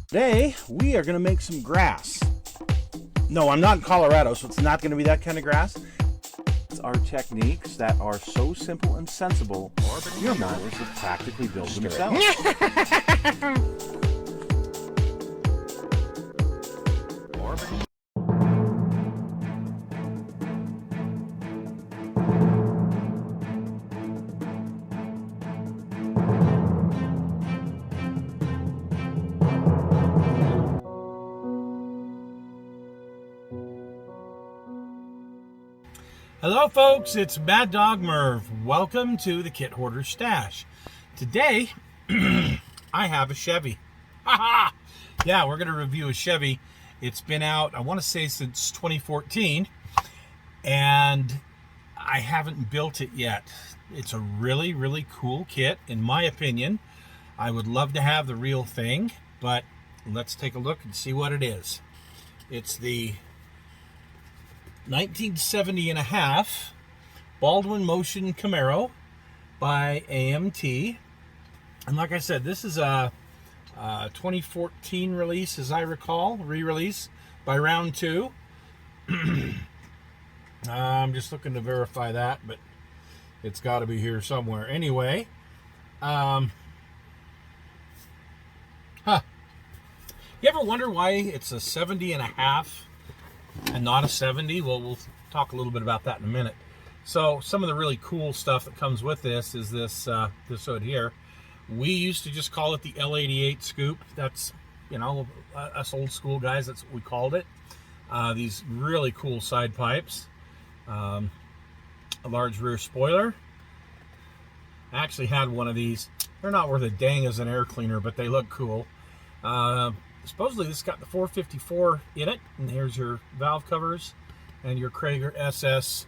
Today, we are going to make some grass. No, I'm not in Colorado, so it's not going to be that kind of grass. It's our techniques that are so simple and sensible, your mowers will practically build themselves. Hello folks, it's Mad Dog Merv. Welcome to the Kit Hoarder Stash. Today, I have a Chevy. Haha! Yeah, we're going to review a Chevy. It's been out, I want to say, since 2014, and I haven't built it yet. It's a really, really cool kit, in my opinion. I would love to have the real thing, but let's take a look and see what it is. It's the 1970 and a half Baldwin Motion Camero by AMT. And like I said, this is a 2014 release, as I recall, re-release by Round 2. I'm just looking to verify that, but it's got to be here somewhere. Anyway, You ever wonder why it's a 70 and a half and not a 70? Well, we'll talk a little bit about that in a minute. So some of the really cool stuff that comes with this is this hood here. We used to just call it the L88 scoop. That's, you know, us old school guys, that's what we called it. These really cool side pipes, a large rear spoiler. I actually had one of these. They're not worth a dang as an air cleaner, but they look cool. Supposedly this got the 454 in it, and here's your valve covers and your Krager SS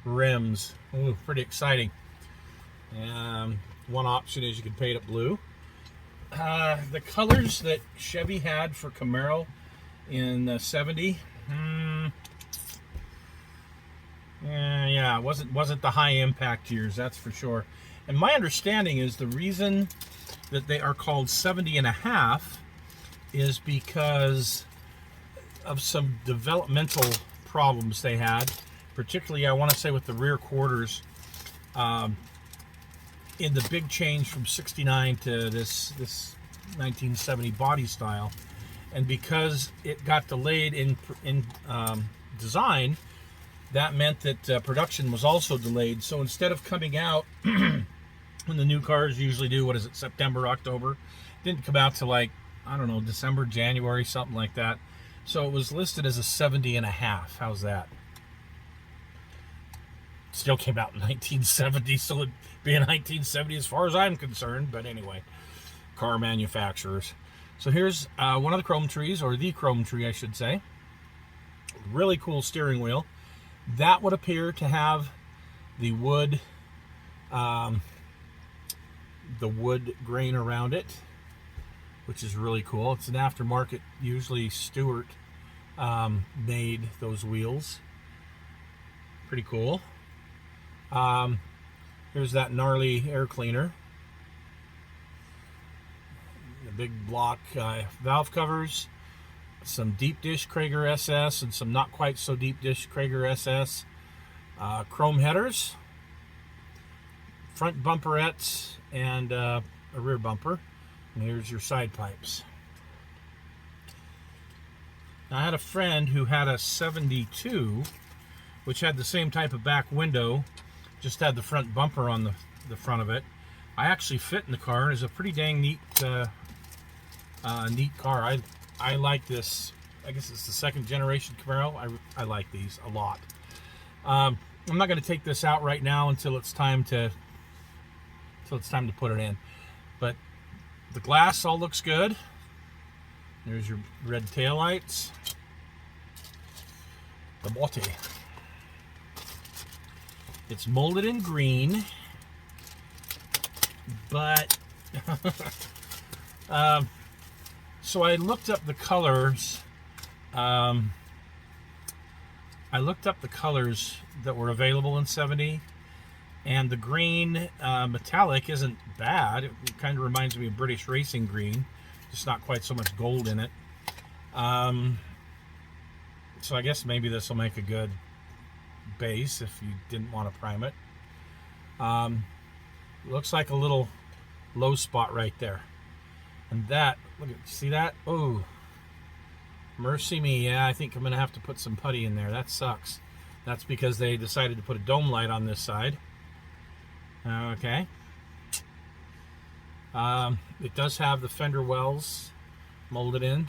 rims. Ooh, pretty exciting. One option is you can paint it blue. The colors that Chevy had for Camaro in the 70, yeah, it wasn't the high impact years, that's for sure. And my understanding is the reason that they are called 70 and a half is because of some developmental problems they had, particularly I want to say with the rear quarters, in the big change from 69 to this 1970 body style. And because it got delayed in design, that meant that production was also delayed. So instead of coming out when the new cars usually do, what is it, September, October, it didn't come out to, like, I don't know, December, January, something like that. So it was listed as a 70 and a half. How's that? Still came out in 1970, so it'd be in 1970 as far as I'm concerned. But anyway, car manufacturers. So here's one of the chrome trees, or the chrome tree, I should say. Really cool steering wheel. That would appear to have the wood grain around it, which is really cool. It's an aftermarket, usually Stewart made those wheels. Pretty cool. Here's that gnarly air cleaner. The big block valve covers, some deep dish Krager SS and some not quite so deep dish Krager SS. Chrome headers, front bumperettes, and a rear bumper. And here's your side pipes. Now, I had a friend who had a 72, which had the same type of back window, just had the front bumper on the front of it. I actually fit in the car. It's a pretty dang neat neat car. I like this. I guess it's the second generation Camaro. I like these a lot. I'm not going to take this out right now until it's time to put it in. But the glass all looks good. There's your red taillights. The botte. It's molded in green, but so I looked up the colors. I looked up the colors that were available in 70, and the green metallic isn't bad. It kind of reminds me of British racing green. just not quite so much gold in it. So I guess maybe this will make a good base if you didn't want to prime it. Looks like a little low spot right there. And that, look at, see that? Oh, mercy me. Yeah, I think I'm going to have to put some putty in there. That sucks. That's because they decided to put a dome light on this side. Okay. It does have the fender wells molded in.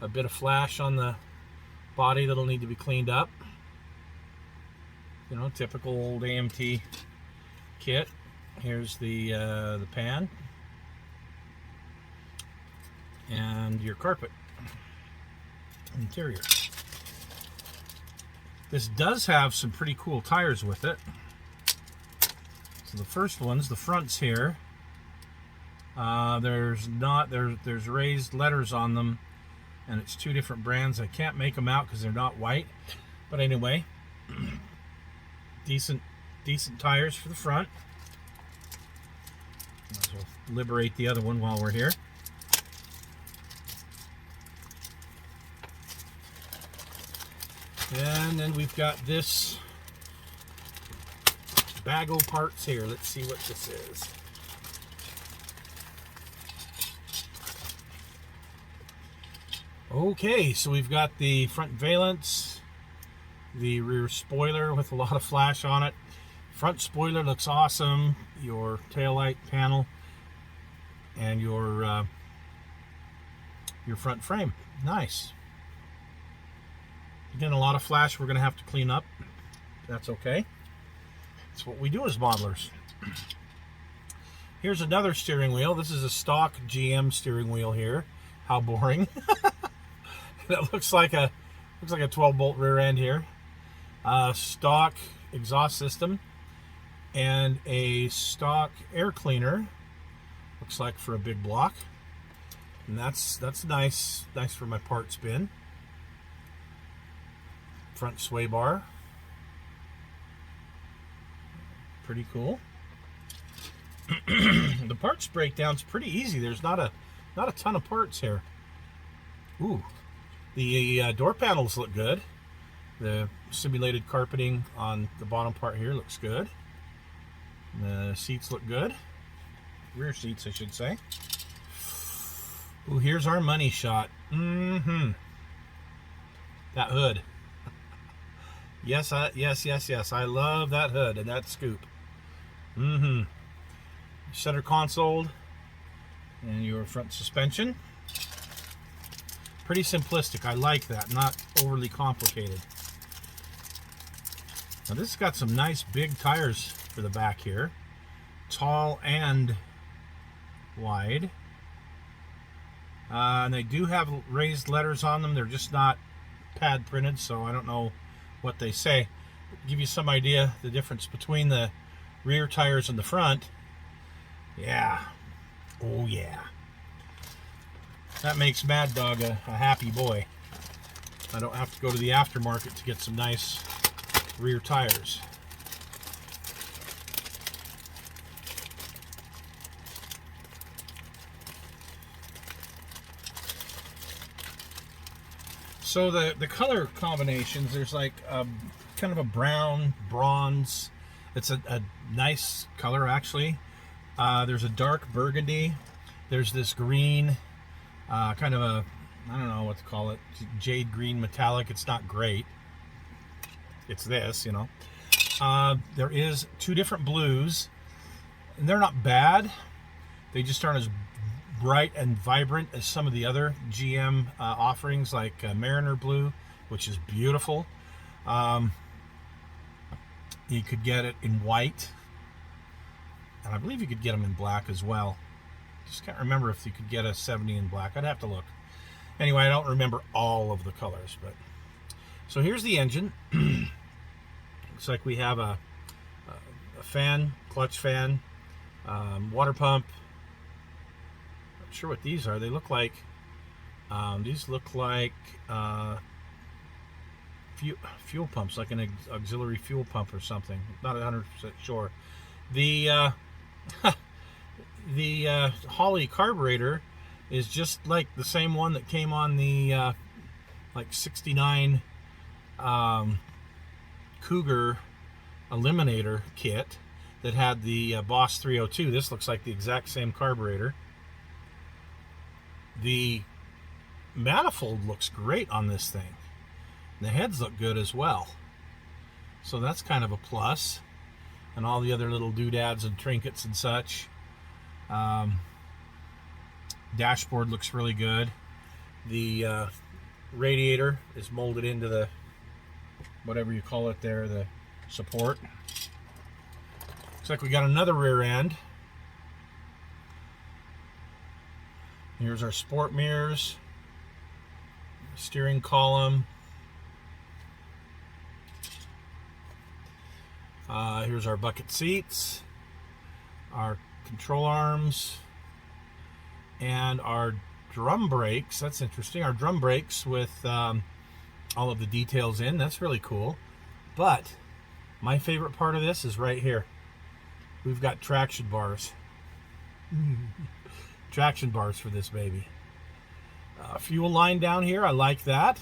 A bit of flash on the body that'll need to be cleaned up. You know, typical old AMT kit. Here's the pan and your carpet interior. This does have some pretty cool tires with it. So the first one's the fronts here. There's raised letters on them, and it's two different brands. I can't make them out because they're not white, but anyway, decent tires for the front. Might as well liberate the other one while we're here. And then we've got this bag of parts here. Let's see what this is. Okay, so we've got the front valence, the rear spoiler with a lot of flash on it. Front spoiler looks awesome. Your taillight panel and your front frame. Nice. Again, a lot of flash we're going to have to clean up. That's okay. That's what we do as modelers. Here's another steering wheel. This is a stock GM steering wheel here. How boring. That looks like a 12-bolt rear end here. Stock exhaust system and a stock air cleaner. Looks like for a big block. And that's nice for my parts bin. Front sway bar. Pretty cool. The parts breakdown's pretty easy. There's not a ton of parts here. Ooh, the door panels look good. The simulated carpeting on the bottom part here looks good. The seats look good. Rear seats, I should say. Ooh, here's our money shot. That hood. Yes. I love that hood and that scoop. Center console and your front suspension. Pretty simplistic. I like that. Not overly complicated. Now this has got some nice big tires for the back here. Tall and wide. And they do have raised letters on them. They're just not pad printed, so I don't know what they say. But give you some idea the difference between the rear tires and the front. Yeah. Oh yeah. That makes Mad Dog a happy boy. I don't have to go to the aftermarket to get some nice rear tires. So the color combinations, there's like kind of a brown, bronze. It's a nice color actually. There's a dark burgundy. There's this green, kind of a, I don't know what to call it, jade green metallic. It's not great. It's this, you know. There is two different blues, and they're not bad. They just aren't as bright and vibrant as some of the other GM offerings, like Mariner Blue, which is beautiful. You could get it in white, and I believe you could get them in black as well. Just can't remember if you could get a 70 in black. I'd have to look. Anyway, I don't remember all of the colors, but so here's the engine. Looks like we have a fan, clutch fan, water pump. Not sure what these are. They look like fuel pumps, like an auxiliary fuel pump or something. Not 100% sure. The Holley carburetor is just like the same one that came on the like 69 Cougar Eliminator kit that had the Boss 302. This looks like the exact same carburetor. The manifold looks great on this thing. The heads look good as well. So that's kind of a plus. And all the other little doodads and trinkets and such. Dashboard looks really good. The radiator is molded into the, whatever you call it there, the support. Looks like we got another rear end. Here's our sport mirrors, steering column. Here's our bucket seats, our control arms, and our drum brakes. That's interesting. Our drum brakes with all of the details in. That's really cool. But my favorite part of this is right here. We've got traction bars. Traction bars for this baby. Fuel line down here. I like that.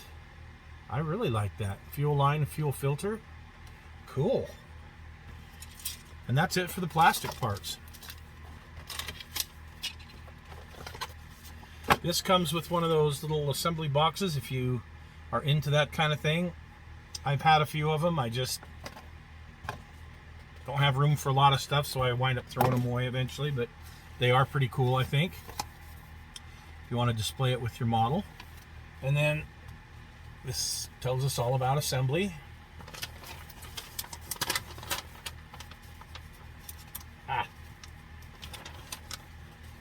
I really like that. Fuel line and fuel filter. Cool. And that's it for the plastic parts. This comes with one of those little assembly boxes if you are into that kind of thing. I've had a few of them. I just don't have room for a lot of stuff, so I wind up throwing them away eventually, but they are pretty cool, I think, if you want to display it with your model. And then this tells us all about assembly.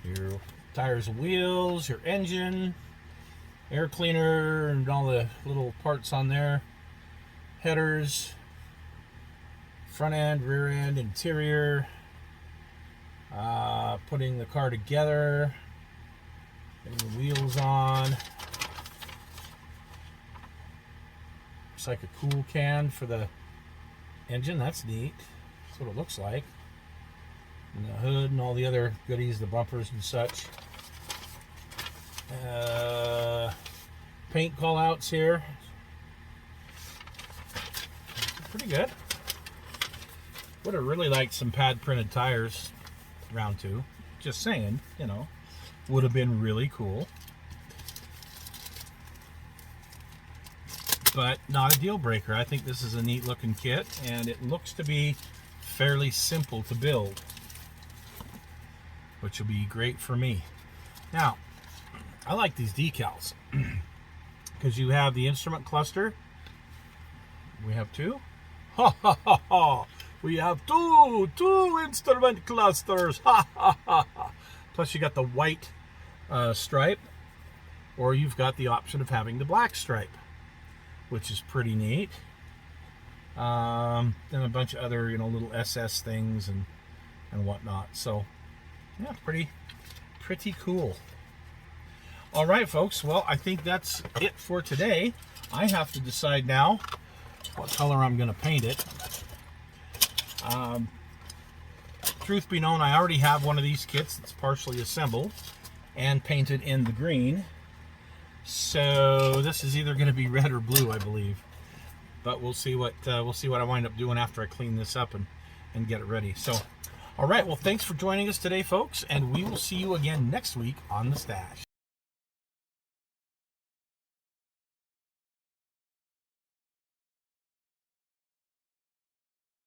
Your tires and wheels, your engine, air cleaner, and all the little parts on there. Headers, front end, rear end, interior. Putting the car together, getting the wheels on. Looks like a cool can for the engine. That's neat. That's what it looks like. And the hood and all the other goodies, the bumpers and such. Paint call outs here. Pretty good. Would have really liked some pad printed tires round two. Just saying, you know, would have been really cool. But not a deal breaker. I think this is a neat looking kit, and it looks to be fairly simple to build, which will be great for me. Now, I like these decals because you have the instrument cluster. We have two. Ha ha ha ha! We have two instrument clusters. Ha ha ha ha! Plus, you got the white stripe, or you've got the option of having the black stripe, which is pretty neat. Then a bunch of other, you know, little SS things and whatnot. So, yeah, pretty cool. All right, folks. Well, I think that's it for today. I have to decide now what color I'm going to paint it. Truth be known, I already have one of these kits that's partially assembled and painted in the green. So this is either going to be red or blue, I believe. But we'll see what I wind up doing after I clean this up and get it ready. So, all right. Well, thanks for joining us today, folks, and we will see you again next week on The Stash.